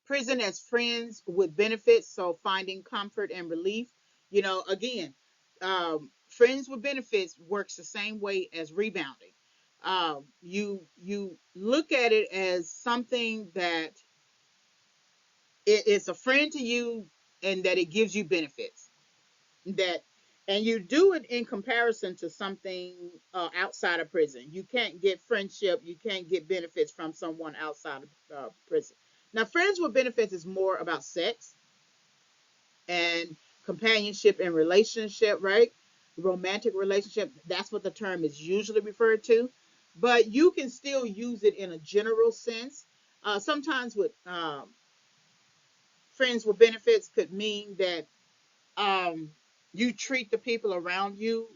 Prison as friends with benefits, so finding comfort and relief. Again, friends with benefits works the same way as rebounding. You look at it as something that it's a friend to you, and that it gives you benefits. That and you do it in comparison to something outside of prison. You can't get friendship, you can't get benefits from someone outside of prison. Now, friends with benefits is more about sex and companionship and relationship, right? Romantic relationship. That's what the term is usually referred to. But you can still use it in a general sense. Sometimes with friends with benefits could mean that um, you treat the people around you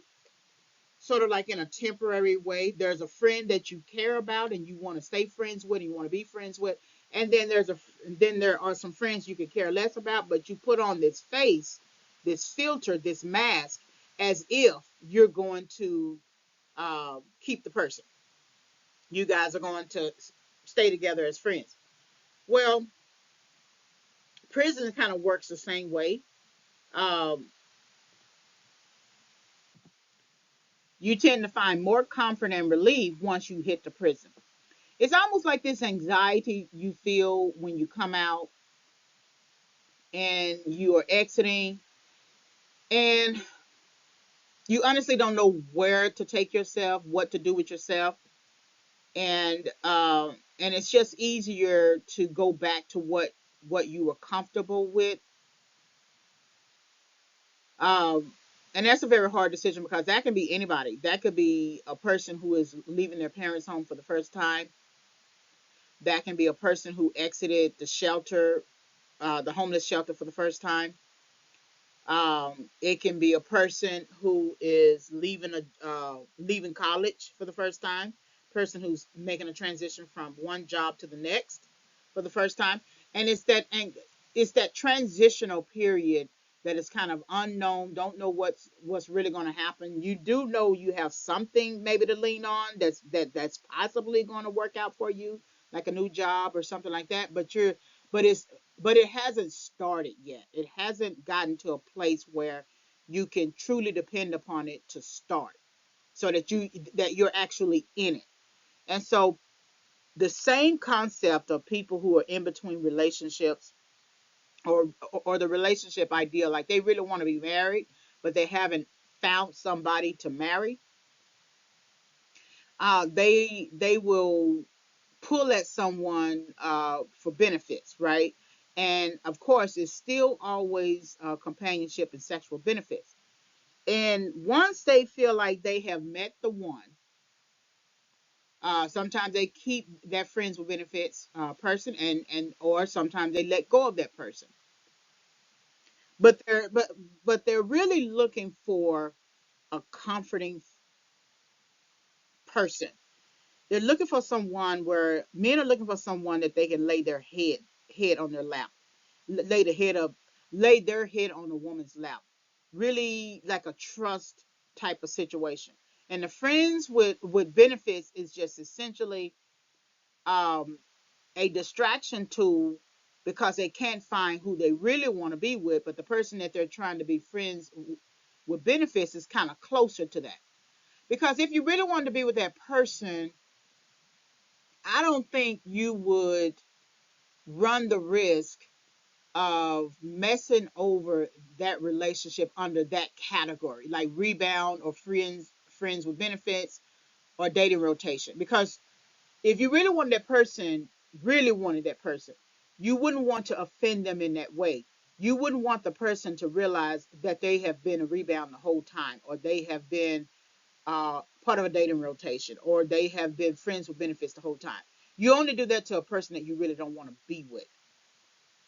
sort of like in a temporary way. There's a friend that you care about and you want to stay friends with, and you want to be friends with, and then there are some friends you could care less about, but you put on this face, this filter, this mask, as if you're going to keep the person. You guys are going to stay together as friends. Well, prison kind of works the same way. Um, you tend to find more comfort and relief once you hit the prison. It's almost like this anxiety you feel when you come out and you are exiting, and you honestly don't know where to take yourself, what to do with yourself, and it's just easier to go back to what you were comfortable with. Um, and that's a very hard decision, because that can be anybody. That could be a person who is leaving their parents' home for the first time. That can be a person who exited the shelter, the homeless shelter, for the first time. It can be a person who is leaving college for the first time, person who's making a transition from one job to the next for the first time, and it's that transitional period that is kind of unknown. Don't know what's really going to happen. You do know you have something maybe to lean on that's possibly going to work out for you, like a new job or something like that. But it's but it hasn't started yet. It hasn't gotten to a place where you can truly depend upon it to start, so that you're actually in it. And so the same concept of people who are in between relationships, or the relationship idea, like they really want to be married, but they haven't found somebody to marry. They will pull at someone for benefits, right? And of course, it's still always companionship and sexual benefits. And once they feel like they have met the one, sometimes they keep that friends with benefits person, and or sometimes they let go of that person. But they're really looking for a comforting person. They're looking for someone where men are looking for someone that they can lay their head on their lap, lay the head up, lay their head on a woman's lap. Really like a trust type of situation. And the friends with benefits is just essentially um, a distraction tool, because they can't find who they really want to be with, but the person that they're trying to be friends with benefits is kind of closer to that. Because if you really wanted to be with that person, I don't think you would run the risk of messing over that relationship under that category, like rebound or friends with benefits or dating rotation. Because if you really wanted that person, you wouldn't want to offend them in that way. You wouldn't want the person to realize that they have been a rebound the whole time, or they have been part of a dating rotation, or they have been friends with benefits the whole time. You only do that to a person that you really don't want to be with.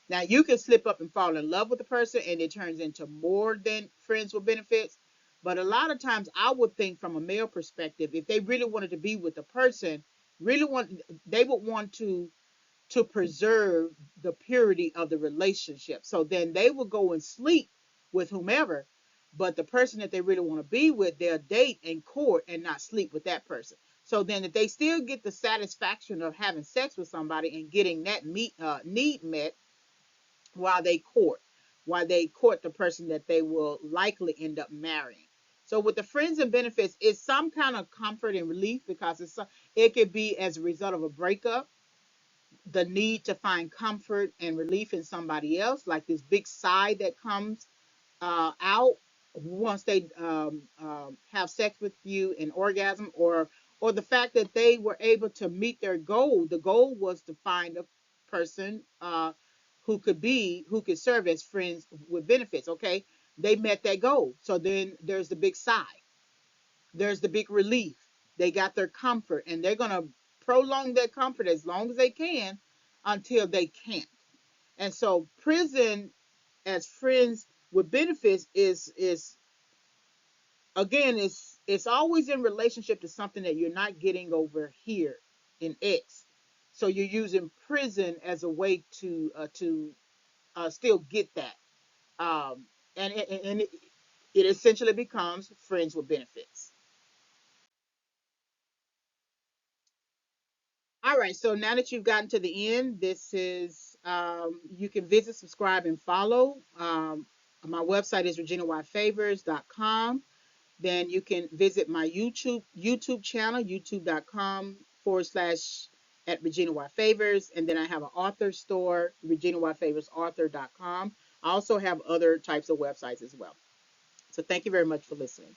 Now, you can slip up and fall in love with the person, and it turns into more than friends with benefits. But a lot of times, I would think from a male perspective, if they really wanted to be with the person, they would want to preserve the purity of the relationship. So then they will go and sleep with whomever, but the person that they really want to be with, they'll date and court and not sleep with that person. So then, if they still get the satisfaction of having sex with somebody and getting that need met, while they court, while they court the person that they will likely end up marrying. So with the friends and benefits, it's some kind of comfort and relief because it could be as a result of a breakup, the need to find comfort and relief in somebody else, like this big sigh that comes out once they have sex with you in orgasm, or the fact that they were able to meet their goal. The goal was to find a person who could serve as friends with benefits. Okay, they met that goal, so then there's the big sigh, there's the big relief. They got their comfort, and they're gonna prolong their comfort as long as they can until they can't. And so prison as friends with benefits is again, it's always in relationship to something that you're not getting over here in X. So you're using prison as a way to still get that, and it essentially becomes friends with benefits. All right, so now that you've gotten to the end, this is you can visit, subscribe, and follow. My website is reginayfavors.com. Then you can visit my YouTube channel, youtube.com// at Regina Y Favors. And then I have an author store, reginayfavorsauthor.com. I also have other types of websites as well. So thank you very much for listening.